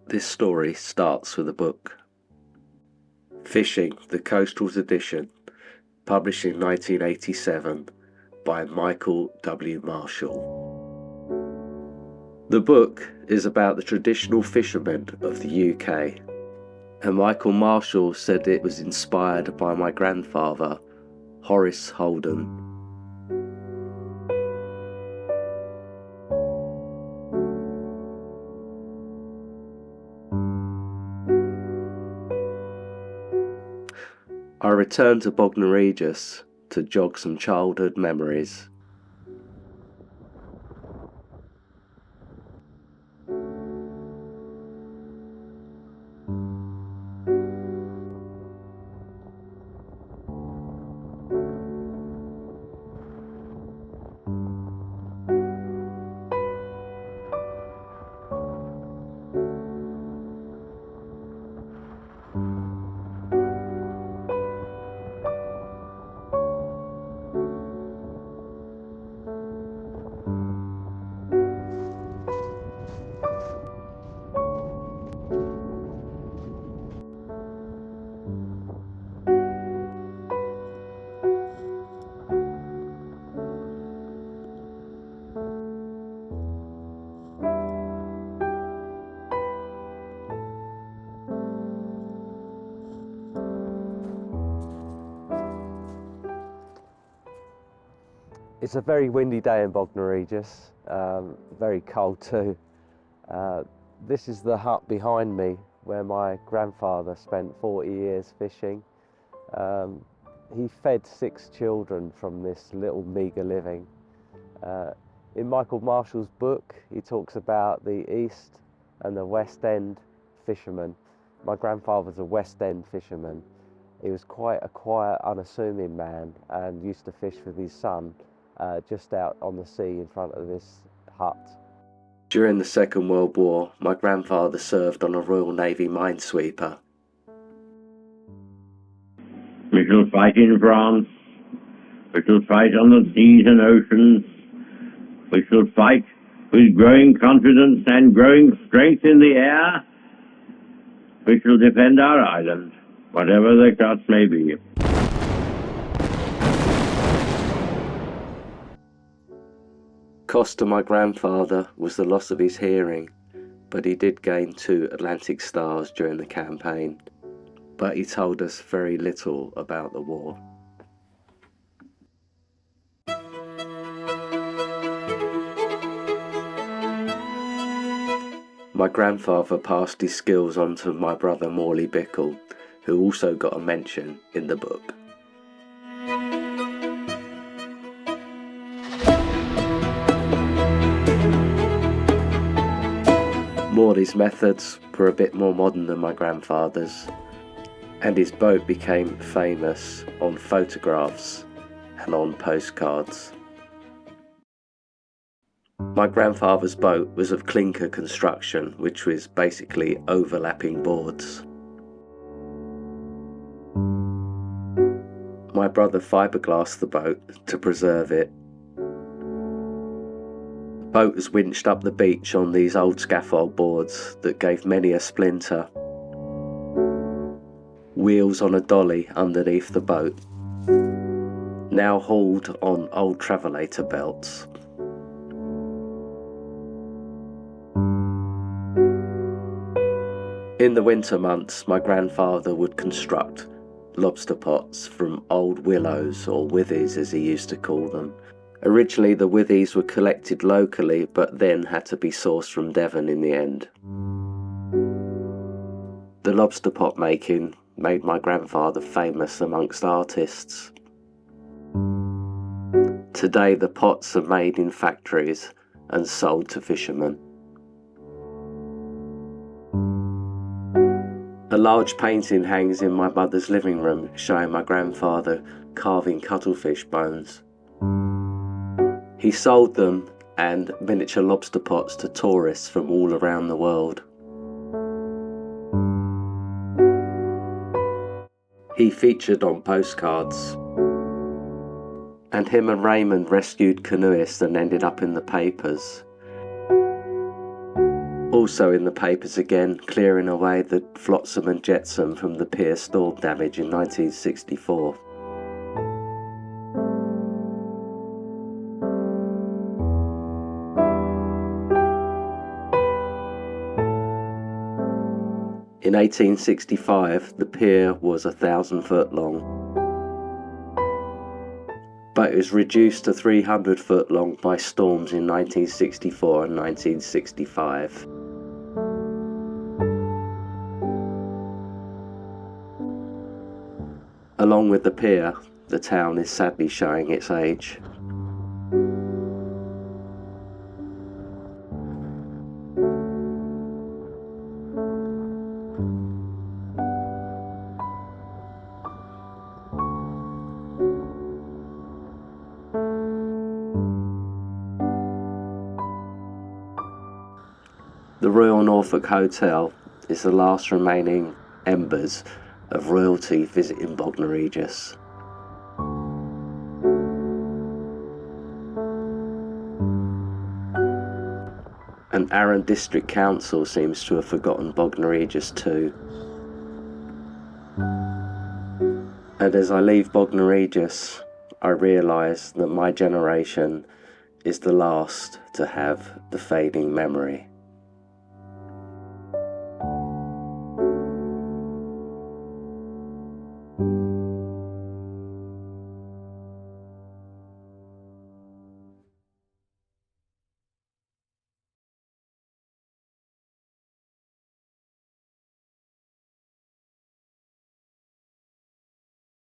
This story starts with a book. Fishing, the Coastal's Edition, published in 1987 by Michael.W. Marshall. The book is about the traditional fishermen of the UK, and Michael Marshall said it was inspired by my grandfather, Horace Holden. I returned to Bognor, Regis to jog some childhood memories. It's a very windy day in Bognor Regis, very cold too. This is the hut behind me where my grandfather spent 40 years fishing. He fed 6 children from this little meagre living. In Michael Marshall's book, he talks about the East and the West End fishermen. My grandfather's a West End fisherman. He was quite a quiet, unassuming man and used to fish with his son just out on the sea in front of this hut. During the Second World War, my grandfather served on a Royal Navy minesweeper. We shall fight in France. We shall fight on the seas and oceans. We shall fight with growing confidence and growing strength in the air. We shall defend our island, whatever the cost may be. Cost to my grandfather was the loss of his hearing, but he did gain 2 Atlantic stars during the campaign. But he told us very little about the war. My grandfather passed his skills on to my brother Morley Bickle, who also got a mention in the book. Morley's methods were a bit more modern than my grandfather's, and his boat became famous on photographs and on postcards. My grandfather's boat was of clinker construction, which was basically overlapping boards. My brother fiberglassed the boat to preserve it. The boat was winched up the beach on these old scaffold boards that gave many a splinter. Wheels on a dolly underneath the boat, now hauled on old travelator belts. In the winter months, my grandfather would construct lobster pots from old willows, or withies as he used to call them. Originally the withies were collected locally, but then had to be sourced from Devon in the end. The lobster pot making made my grandfather famous amongst artists. Today the pots are made in factories and sold to fishermen. A large painting hangs in my mother's living room showing my grandfather carving cuttlefish bones. He sold them and miniature lobster pots to tourists from all around the world. He featured on postcards, and him and Raymond rescued canoeists and ended up in the papers. Also in the papers again, clearing away the flotsam and jetsam from the pier storm damage in 1964. In 1865, the pier was 1,000 foot long, but it was reduced to 300 foot long by storms in 1964 and 1965. Along with the pier, the town is sadly showing its age. The Royal Norfolk Hotel is the last remaining embers of royalty visiting Bognor Regis. And Arran District Council seems to have forgotten Bognor Regis too. And as I leave Bognor Regis, I realise that my generation is the last to have the fading memory.